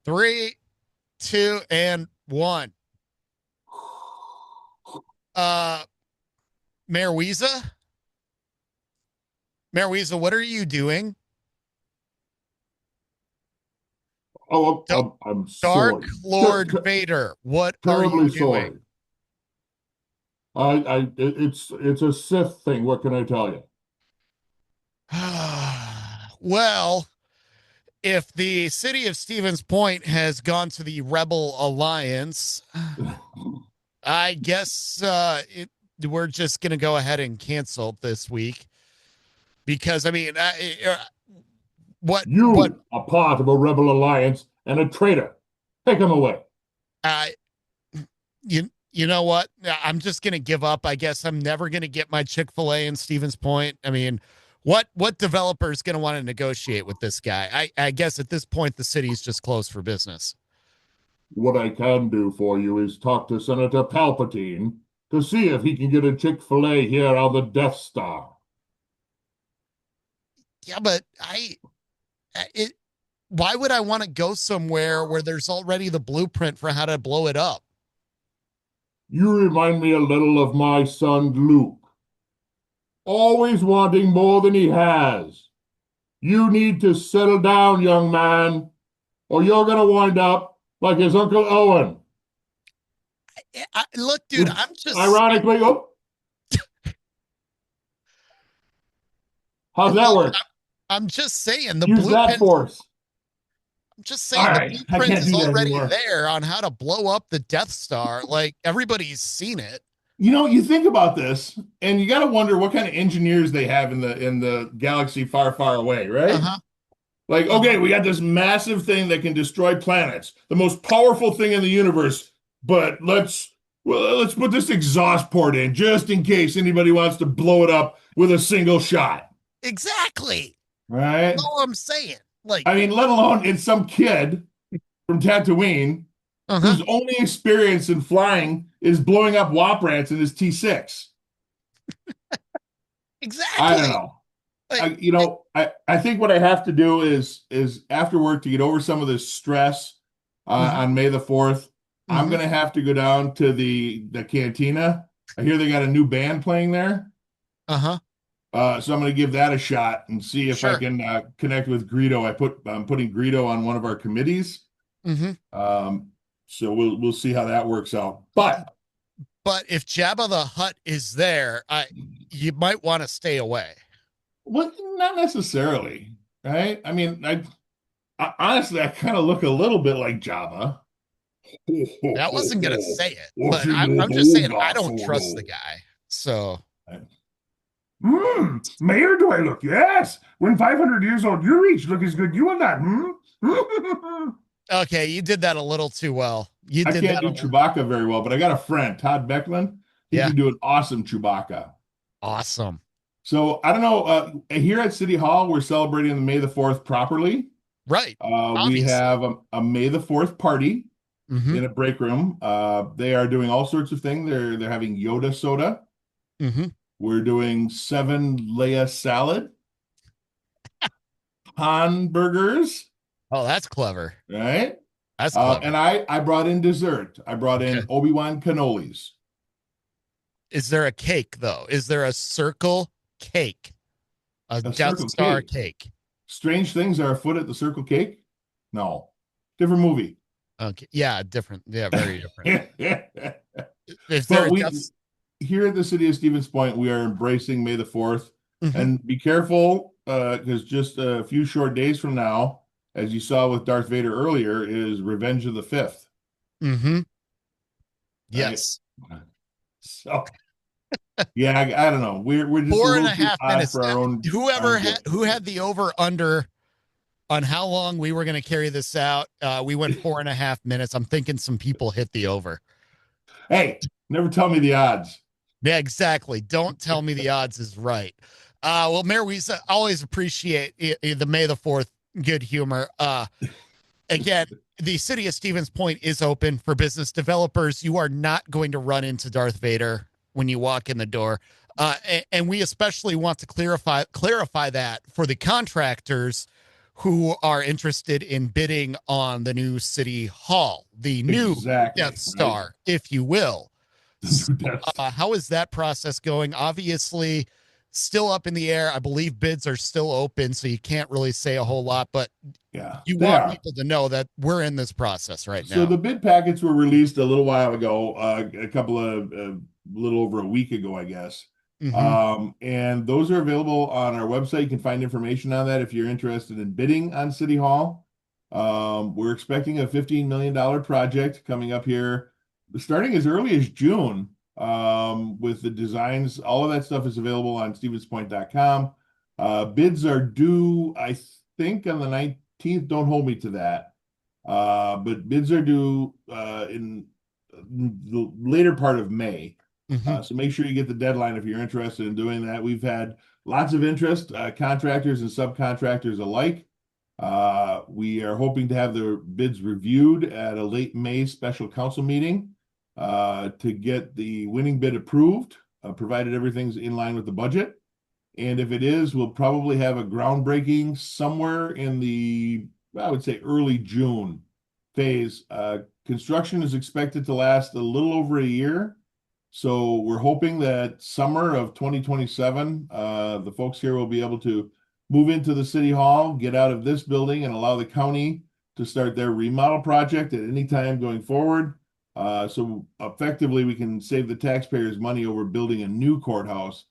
Three, two, and one. Uh, Mayor Wiza? Mayor Wiza, what are you doing? Oh, D- I'm Dark sorry. Lord Vader, what are Terribly you doing? sorry. It's a Sith thing. What can I tell you? Well, if the city of Stevens Point has gone to the Rebel Alliance, I guess we're just going to go ahead and cancel this week because I mean, what You, a part of a rebel alliance and a traitor. Take him away. I you know what? I'm just gonna give up. I guess I'm never gonna get my Chick-fil-A in Stevens Point. I mean, what developer is gonna want to negotiate with this guy? I guess at this point the city's just closed for business. What I can do for you is talk to Senator Palpatine to see if he can get a Chick-fil-A here on the Death Star. Yeah, but it why would I want to go somewhere where there's already the blueprint for how to blow it up? You remind me a little of my son Luke, always wanting more than he has. You need to settle down, young man, or you're going to wind up like his Uncle Owen, Look, dude, which ironically, oh, how's that look, work? I'm just saying the Use that blueprint. force. I'm just All saying the right, I blueprint can't is do that already anymore. there on how to blow up the Death Star. Like everybody's seen it. You think about this, and you got to wonder what kind of engineers they have in the galaxy far, far away, right? Uh-huh. Like, Uh-huh. okay, we got this massive thing that can destroy planets, the most powerful thing in the universe, but let's put this exhaust port in just in case anybody wants to blow it up with a single shot, Exactly. That's right? all I'm saying. Like, I mean, let alone it's some kid from Tatooine uh-huh. whose only experience in flying is blowing up WAP rants in his T6. I don't Exactly. know. Like, I think what I have to do is after work to get over some of this stress mm-hmm, on May the 4th, I'm mm-hmm, gonna have to go down to the cantina. I hear they got a new band playing there. uh-huh. So I'm gonna give that a shot and see if I Sure. can connect with Greedo. I'm putting Greedo on one of our committees. Mm-hmm. Um, so we'll see how that works out. But But if Jabba the Hutt is there, I you might want to stay away. well, not necessarily, right? I mean, I honestly I kind of look a little bit like Java. I wasn't gonna say it, but I'm just saying I don't trust the guy. So Mayor, do I look? Yes. When 500 years old you reach, look as good you will not. Hmm? okay, you did that a little too well. You I did can't that do a Chewbacca very well, but I got a friend, Todd Becklin. He yeah, can do an awesome Chewbacca. awesome. So I don't know. Here at City Hall, we're celebrating the May the 4th properly. Right. We Obviously. have a May the 4th party Mm-hmm. in a break room. They are doing all sorts of things. They're having Yoda soda. Mm-hmm. We're doing 7 Leia salad, Han burgers, Oh, that's clever. right? That's clever. And I brought in dessert. I brought Okay. in Obi-Wan cannolis. Is there a cake though? Is there a circle cake? A A Death Circle Star K. cake? Strange things are afoot at the Circle Cake? No. Different movie. Okay. Yeah, different. Yeah, very different. Is there But a we Death? here at the city of Stevens Point, we are embracing May the 4th. Mm-hmm. And be careful, because just a few short days from now, as you saw with Darth Vader earlier, is Revenge of the Fifth, Mm-hmm. right? Yes. So yeah, I don't know. We're just a Four and little a too half odd minutes. for our good. Who had the over under on how long we were going to carry this out? We went 4.5 minutes. I'm thinking some people hit the over. Hey, never tell me the odds. Yeah, exactly. Don't tell me the odds is right. Well, Mayor, we always appreciate the May the 4th good humor. Again, the city of Stevens Point is open for business developers. You are not going to run into Darth Vader when you walk in the door. And we especially want to clarify that for the contractors who are interested in bidding on the new city hall, the new Exactly, Death right? Star, if you will. The So, new Death Star. how is that process going? Obviously, still up in the air. I believe bids are still open, so you can't really say a whole lot, but Yeah, you they want are. people to know that we're in this process right So now. the bid packets were released a little while ago, a couple of, little over a week ago, I guess. Hmm. And those are available on our website. You can find information on that if you're interested in bidding on City Hall. We're expecting a $15 million project coming up here, starting as early as June, with the designs. All of that stuff is available on stevenspoint.com. Bids are due, I think, on the 19th. Don't hold me to that. But bids are due in the later part of May. Hmm. So make sure you get the deadline if you're interested in doing that. We've had lots of interest, contractors and subcontractors alike. We are hoping to have the bids reviewed at a late May special council meeting to get the winning bid approved, provided everything's in line with the budget. And if it is, we'll probably have a groundbreaking somewhere in the, I would say, early June phase. Construction is expected to last a little over a year. So we're hoping that summer of 2027, the folks here will be able to move into the city hall, get out of this building, and allow the county to start their remodel project at any time going forward. So effectively, we can save the taxpayers money over building a new courthouse.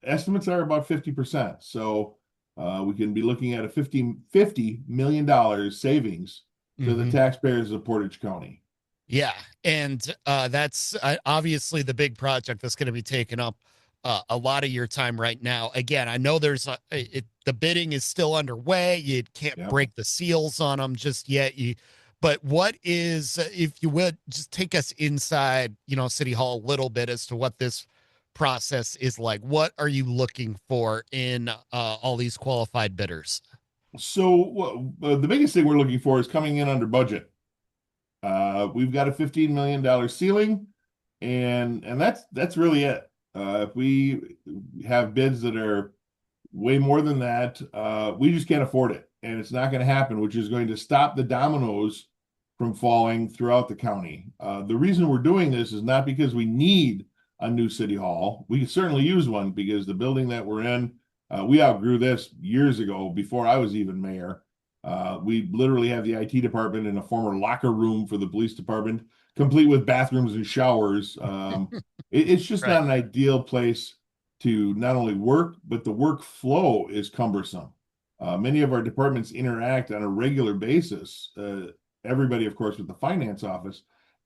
Estimates are about 50%. So we can be looking at a $50 million savings to the Hmm. taxpayers of Portage County. Yeah, and that's obviously the big project that's going to be taking up a lot of your time right now. Again, I know the bidding is still underway. You can't Yep. break the seals on them just yet. But what is, if you would, just take us inside, City Hall a little bit as to what this process is like. What are you looking for in all these qualified bidders? So the biggest thing we're looking for is coming in under budget. We've got a $15 million ceiling, and that's really it. If we have bids that are way more than that, we just can't afford it, and it's not going to happen, which is going to stop the dominoes from falling throughout the county. The reason we're doing this is not because we need a new city hall. We could certainly use one because the building that we're in, we outgrew this years ago before I was even mayor. We literally have the IT department in a former locker room for the police department, complete with bathrooms and showers. It's just Right. not an ideal place to not only work, but the workflow is cumbersome. Many of our departments interact on a regular basis. Everybody, of course, with the finance office,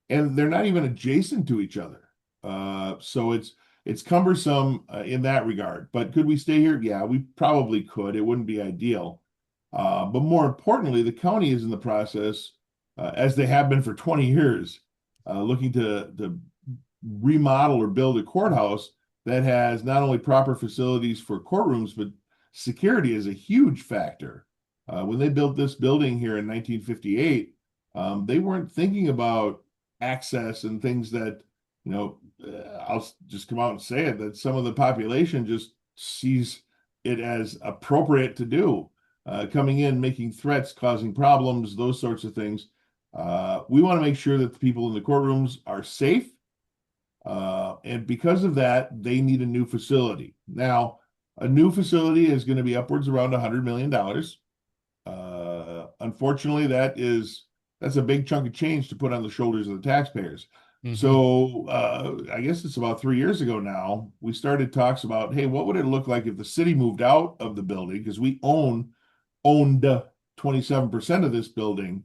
and they're not even adjacent to each other. So it's cumbersome in that regard. But could we stay here? Yeah, we probably could. It wouldn't be ideal. But more importantly, the county is in the process, as they have been for 20 years, looking to remodel or build a courthouse that has not only proper facilities for courtrooms, but security is a huge factor. When they built this building here in 1958, they weren't thinking about access and things that, I'll just come out and say it, that some of the population just sees it as appropriate to do. Coming in, making threats, causing problems, those sorts of things. We want to make sure that the people in the courtrooms are safe. And because of that, they need a new facility. Now, a new facility is going to be upwards around $100 million. Unfortunately, that's a big chunk of change to put on the shoulders of the taxpayers. Hmm. So I guess it's about 3 years ago now, we started talks about, hey, what would it look like if the city moved out of the building? Because we owned 27% of this building.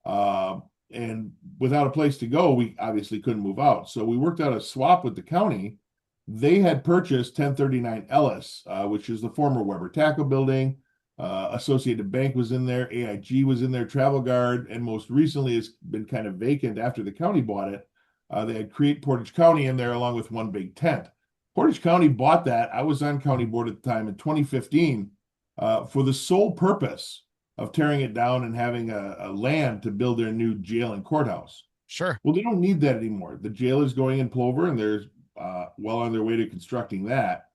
And without a place to go, we obviously couldn't move out. So we worked out a swap with the county. They had purchased 1039 Ellis, which is the former Weber Tackle building. Associated Bank was in there, AIG was in there, Travel Guard, and most recently it's been kind of vacant after the county bought it. They had Create Portage County in there along with one big tent. Portage County bought that. I was on county board at the time in 2015 for the sole purpose of tearing it down and having a land to build their new jail and courthouse. Sure. Well, they don't need that anymore. The jail is going in Plover, and they're well on their way to constructing that.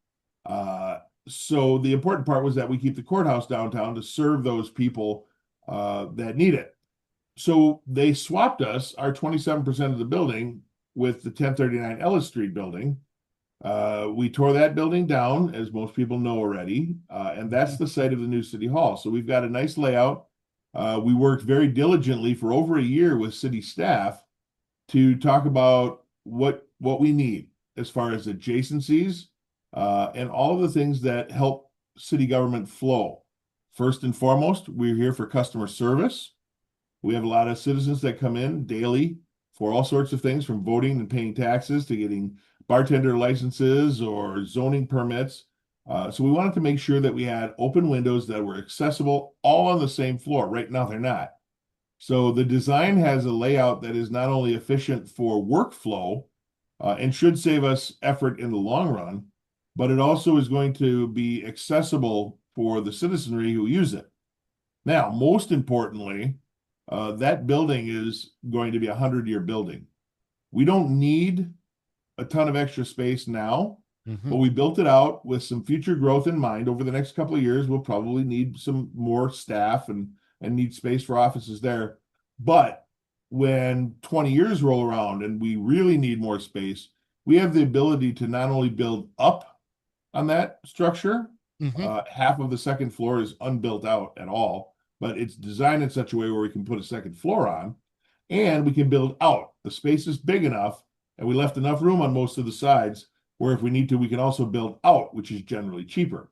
So the important part was that we keep the courthouse downtown to serve those people that need it. So they swapped us our 27% of the building with the 1039 Ellis Street building. We tore that building down, as most people know already, and that's the site of the new city hall. So we've got a nice layout. We worked very diligently for over a year with city staff to talk about what we need as far as adjacencies and all of the things that help city government flow. First and foremost, we're here for customer service. We have a lot of citizens that come in daily for all sorts of things, from voting and paying taxes to getting bartender licenses or zoning permits. So we wanted to make sure that we had open windows that were accessible all on the same floor. Right now, they're not. So the design has a layout that is not only efficient for workflow and should save us effort in the long run, but it also is going to be accessible for the citizenry who use it. Now, most importantly, that building is going to be a 100-year building. We don't need a ton of extra space now, but we built it out with some future growth in mind. Over the next couple of years, we'll probably need some more staff and need space for offices there. But when 20 years roll around and we really need more space, we have the ability to not only build up on that structure, half of the second floor is unbuilt out at all, but it's designed in such a way where we can put a second floor on, and we can build out. The space is big enough, and we left enough room on most of the sides where if we need to, we can also build out, which is generally cheaper.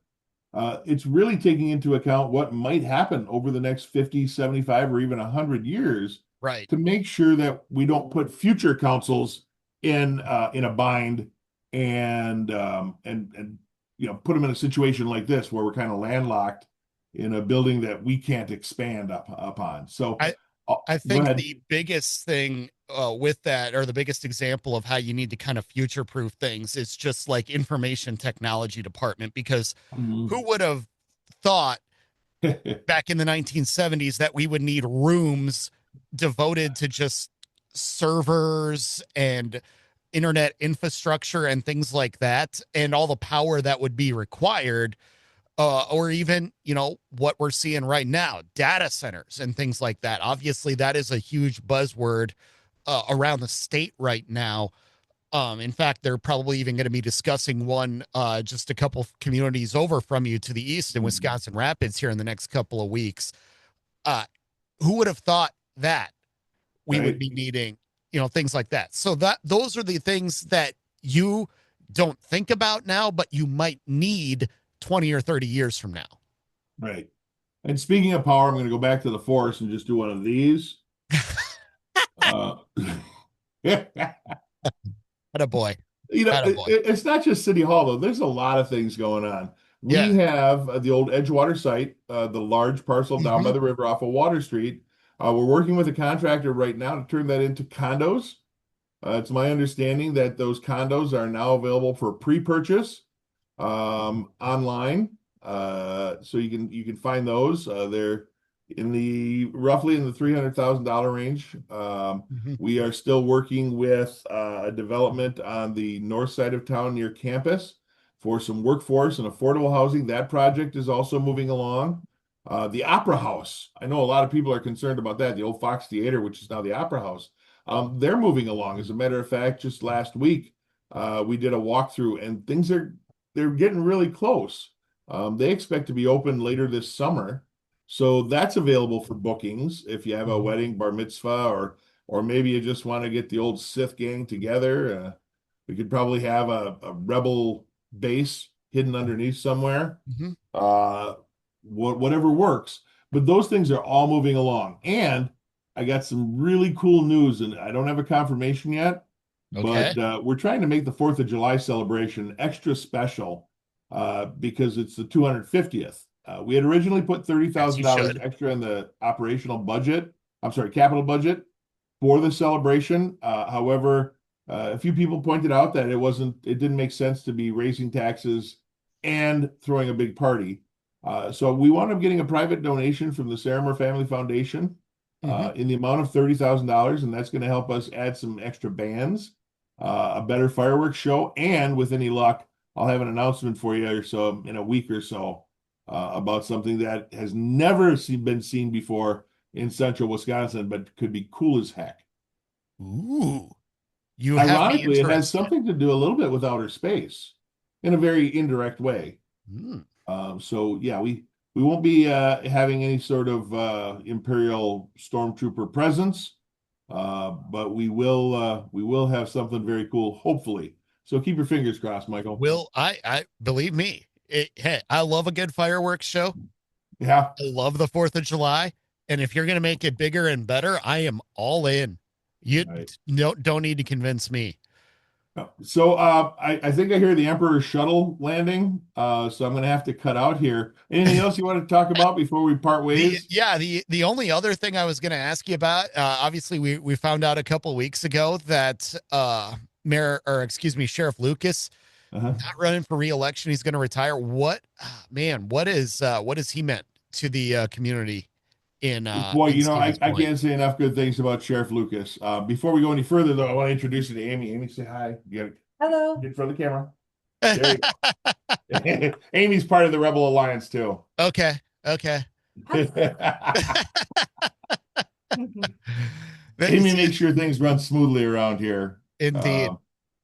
It's really taking into account what might happen over the next 50, 75, or even 100 years, right, to make sure that we don't put future councils in a bind and put them in a situation like this where we're kind of landlocked in a building that we can't expand upon. So I think the biggest thing with that, or the biggest example of how you need to kind of future proof things, is just like information technology department, because who would have thought back in the 1970s that we would need rooms devoted to just servers and internet infrastructure and things like that, and all the power that would be required, or even, what we're seeing right now, data centers and things like that. Obviously, that is a huge buzzword around the state right now. In fact, they're probably even going to be discussing one just a couple of communities over from you to the east in Wisconsin Rapids here in the next couple of weeks. Who would have thought that we would be needing, things like that? So those are the things that you don't think about now, but you might need 20 or 30 years from now. Right. And speaking of power, I'm going to go back to the force and just do one of these. Attaboy. It's not just City Hall, though. There's a lot of things going on. We have the old Edgewater site, the large parcel down by the river off of Water Street. We're working with a contractor right now to turn that into condos. It's my understanding that those condos are now available for pre-purchase online. So you can find those. They're roughly in the $300,000 range. We are still working with a development on the north side of town near campus for some workforce and affordable housing. That project is also moving along. The Opera House, I know a lot of people are concerned about that, the old Fox Theater, which is now the Opera House. They're moving along. As a matter of fact, just last week, we did a walkthrough, and they're getting really close. They expect to be open later this summer. So that's available for bookings if you have a wedding, bar mitzvah, or maybe you just want to get the old Sith gang together. We could probably have a rebel base hidden underneath somewhere. Whatever works. But those things are all moving along. And I got some really cool news, and I don't have a confirmation yet, but we're trying to make the 4th of July celebration extra special because it's the 250th. We had originally put $30,000 extra in the capital budget for the celebration. However, a few people pointed out that it didn't make sense to be raising taxes and throwing a big party. So we wound up getting a private donation from the Saramer Family Foundation in the amount of $30,000, and that's going to help us add some extra bands, a better fireworks show, and with any luck, I'll have an announcement for you or so in a week or so about something that has never been seen before in central Wisconsin, but could be cool as heck. Ooh, you have me Ironically, it has interested. something to do a little bit with outer space in a very indirect way. Hmm. So yeah, we won't be having any sort of Imperial stormtrooper presence, but we will have something very cool, hopefully. So keep your fingers crossed, Michael. Will I believe me? Hey, I love a good fireworks show. Yeah. I love the 4th of July. And if you're going to make it bigger and better, I am all in. You Right. don't need to convince me. So I think I hear the Emperor's shuttle landing. So I'm going to have to cut out here. Anything else you want to talk about before we part ways? The only other thing I was going to ask you about, obviously we found out a couple weeks ago that Mayor or excuse me Sheriff Lucas Uh-huh. not running for re-election. He's going to retire. Man, what has he meant to the community Boy, in I, Stevens I Point? can't say enough good things about Sheriff Lucas. Before we go any further, though, I want to introduce you to Amy. Amy, say hi. You gotta Hello. get in front of the camera. There you go. Amy's part of the Rebel Alliance too. Okay, okay. Amy makes sure things run smoothly around here. Indeed.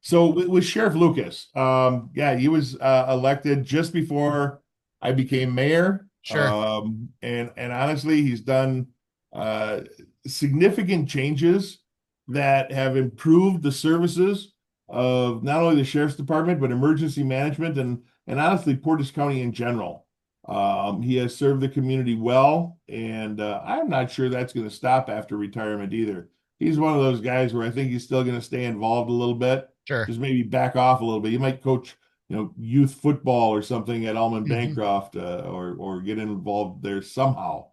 So with Sheriff Lucas, yeah, he was elected just before I became mayor. Sure. And honestly, he's done uh, significant changes that have improved the services of not only the sheriff's department but emergency management and honestly Portage County in general. He has served the community well, and I'm not sure that's going to stop after retirement either. He's one of those guys where I think he's still going to stay involved a little bit, Sure. just maybe back off a little bit. He might coach, youth football or something at Alman Mhm. Bancroft, or get involved there somehow.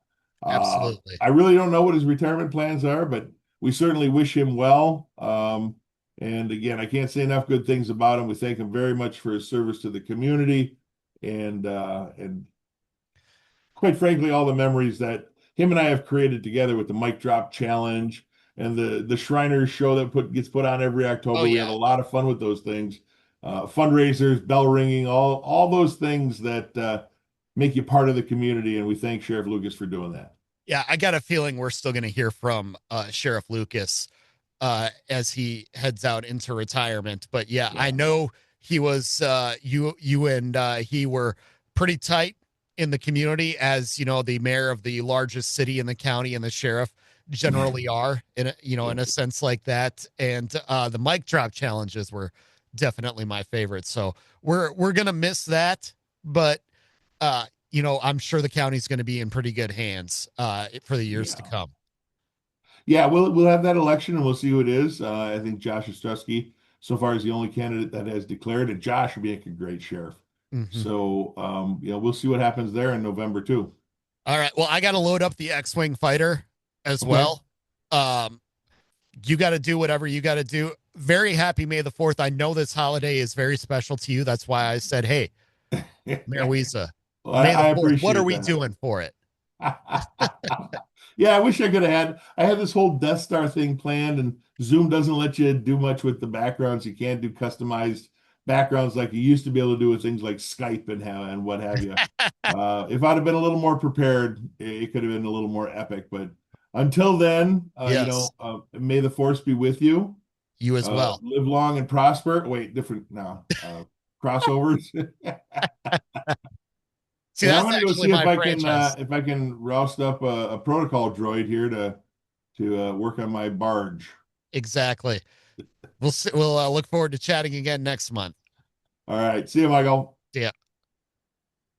Absolutely. I really don't know what his retirement plans are, but we certainly wish him well. And again, I can't say enough good things about him. We thank him very much for his service to the community, and quite frankly, all the memories that him and I have created together with the mic drop challenge and the Shriners show that gets put on every Oh October. We have yeah. a lot of fun with those things. Fundraisers, bell ringing, all those things that make you part of the community. And we thank Sheriff Lucas for doing that. Yeah, I got a feeling we're still going to hear from Sheriff Lucas as he heads out into retirement. But yeah, I Yeah. know he was you and he were pretty tight in the community, as you know, the mayor of the largest city in the county and the sheriff generally are in a, in a sense like that. And the mic drop challenges were definitely my favorite. So we're gonna miss that, but I'm sure the county's going to be in pretty good hands for the years to Yeah. come. Yeah, we'll have that election and we'll see who it is. I think Josh Ostrowski so far is the only candidate that has declared, and Josh would make a great sheriff. Mhm. So we'll see what happens there in November too. All right. Well, I got to load up the X-Wing fighter as Okay. well. Um, you got to do whatever you got to do. Very happy May the 4th. I know this holiday is very special to you. That's why I said, hey, Mayor Wiza, Well, May the I 4th. What are appreciate we that. doing for it? Yeah, I wish I could have had. I had this whole Death Star thing planned, and Zoom doesn't let you do much with the backgrounds. You can't do customized backgrounds like you used to be able to do with things like Skype and what have you. If I'd have been a little more prepared, it could have been a little more epic. But until then, Yes, may the force be with you. you as well. Live long and prosper. Wait, different now. Crossovers. See, And I'm that's gonna go actually see my franchise. if I can roust up a protocol droid here to work on my barge. Exactly. We'll see, we'll look forward to chatting again next month. All right, see you, Michael. Yeah.